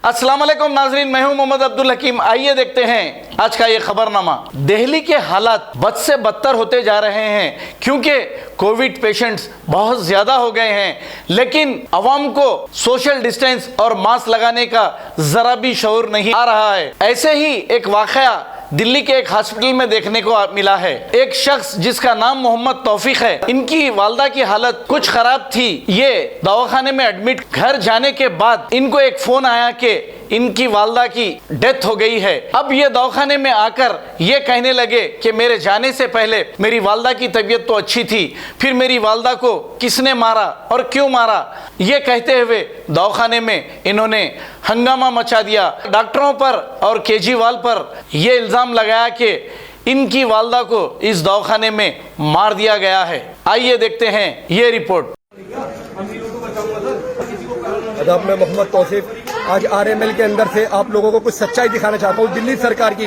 अस्सलाम वालेकुम नाजरीन, मैं हूं मोहम्मद अब्दुल हकीम। आइए देखते हैं आज का ये खबरनामा। दिल्ली के हालात बद से बदतर होते जा रहे हैं क्योंकि कोविड पेशेंट्स बहुत ज्यादा हो गए हैं, लेकिन अवाम को सोशल डिस्टेंस और मास्क लगाने का जरा भी शऊर नहीं आ रहा है। ऐसे ही एक वाकया दिल्ली के एक हॉस्पिटल में देखने को मिला है। एक शख्स जिसका नाम मोहम्मद तौफीक है, इनकी वालदा की हालत कुछ खराब थी। ये दवाखाने में एडमिट, घर जाने के बाद इनको एक फोन आया कि इनकी वालदा की डेथ हो गई है। अब ये दवाखाने में आकर ये कहने लगे कि मेरे जाने से पहले मेरी वालदा की तबीयत तो अच्छी थी, फिर मेरी वालदा को किसने मारा और क्यों मारा, ये कहते हुए दवाखाने में इन्होंने हंगामा मचा दिया। डॉक्टरों पर और केजरीवाल पर यह इल्जाम लगाया कि इनकी वालदा को इस दवाखाने में मार दिया गया है। आइए देखते हैं ये रिपोर्ट। अदब में मोहम्मद तौसीफ आज आरएमएल के अंदर से आप लोगों को कुछ सच्चाई दिखाना चाहता हूँ। दिल्ली सरकार की,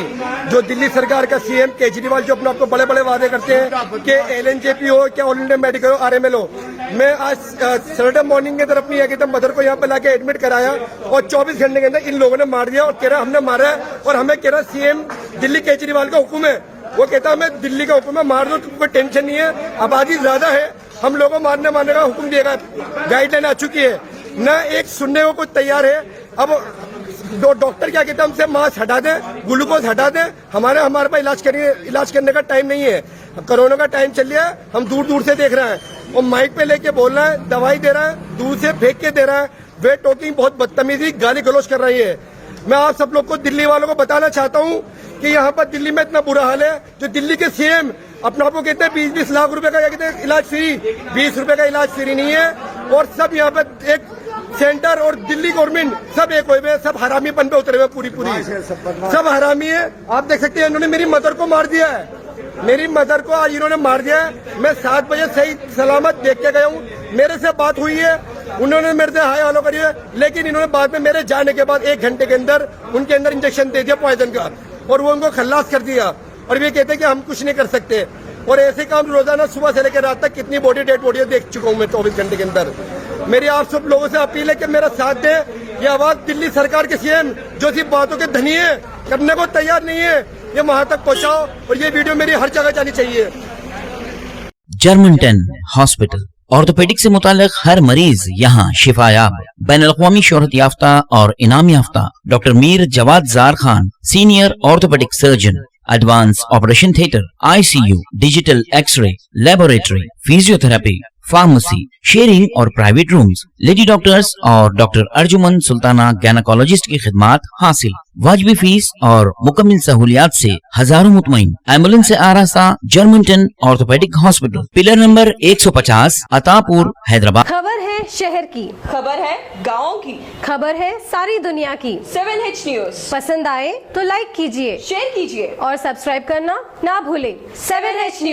जो दिल्ली सरकार का सीएम केजरीवाल जो अपने आपको बड़े बड़े वादे करते हैं कि एलएनजेपी हो, क्या ऑल इंडिया मेडिकल हो, आरएमएल हो। मैं आज सैटरडे मॉर्निंग के तरफ नहीं आया, मदर को यहाँ पे लाके एडमिट कराया और 24 घंटे के अंदर इन लोगों ने मार दिया और कह रहा हमने मारा है और हमें कह रहा सीएम दिल्ली केजरीवाल का हुक्म है। वो कहता है मैं दिल्ली का हुक्म है, मार दो, कोई टेंशन नहीं है, आबादी ज्यादा है, हम लोगों को मारने का हुक्म दिएगा, गाइडलाइन आ चुकी है। न एक सुनने को कुछ तैयार है। अब दो डॉक्टर क्या कहते हैं, हमसे मास्क हटा दें, ग्लूकोज हटा दें, हमारे पास इलाज करने का टाइम नहीं है। कोरोना का टाइम चल रहा है, हम दूर दूर से देख रहे हैं और माइक पे लेके बोल रहा है, दवाई दे रहा है, दूर से फेंक के दे रहा है। वे टॉकिंग बहुत बदतमीजी, गाली गलौज कर रही है। मैं आप सब लोग को, दिल्ली वालों को बताना चाहता हूँ कि यहाँ पर दिल्ली में इतना बुरा हाल है। जो दिल्ली के सीएम अपने आप को कहते हैं 20-20 लाख रुपए का, क्या कहते हैं, इलाज फ्री। 20 रुपए का इलाज फ्री नहीं है। और सब यहाँ पे एक सेंटर और दिल्ली गवर्नमेंट सब एक हुए, सब हरामीपन पे उतरे हुए, पूरी सब हरामी है। आप देख सकते हैं इन्होंने मेरी मदर को मार दिया है, मेरी मदर को आज इन्होंने मार दिया है। मैं 7 बजे सही सलामत देख के गया हूँ, मेरे से बात हुई है, उन्होंने मेरे से हाय हेलो करी है, लेकिन इन्होंने बाद में मेरे जाने के बाद 1 घंटे के अंदर उनके अंदर इंजेक्शन दे दिया पॉइजन का और वो उनको खल्लास कर दिया। और ये कहते हैं कि हम कुछ नहीं कर सकते। और ऐसे काम रोजाना सुबह से लेकर रात तक कितनी डेड बॉडी देख चुका हूँ मैं 24 घंटे के अंदर। मेरी आप सब लोगों से अपील है कि मेरा साथ दे। ये आवाज दिल्ली सरकार के सीएम जो सिर्फ बातों के धनी है, करने को तैयार नहीं है, ये वहां तक पहुंचाओ और ये वीडियो मेरी हर जगह जानी चाहिए। जर्मनटन हॉस्पिटल, ऑर्थोपेडिक से मुताल्लिक हर मरीज यहाँ शिफायाब। बैनुल-अक़वामी शोहरत याफ्ता और इनाम याफ्ता doctor Mir Jawad Zar Khan, senior orthopedic surgeon, advance operation theatre, ICU, digital x ray, laboratory, physiotherapy, pharmacy, sharing और प्राइवेट रूम्स, लेडी डॉक्टर्स और डॉक्टर अर्जुमन सुल्ताना गैनाकोलॉजिस्ट की खिदमात हासिल। वाजबी फीस और मुकम्मल सहूलियात से हजारों मुतमईन। एम्बुलेंस से आरास्ता Germanton orthopedic hospital, pillar number 150, Attapur, Hyderabad. खबर है शहर की, खबर है गाँव की, खबर है सारी दुनिया की। 7H न्यूज पसंद आए तो लाइक कीजिए, शेयर कीजिए और सब्सक्राइब करना ना भूलें। 7H news.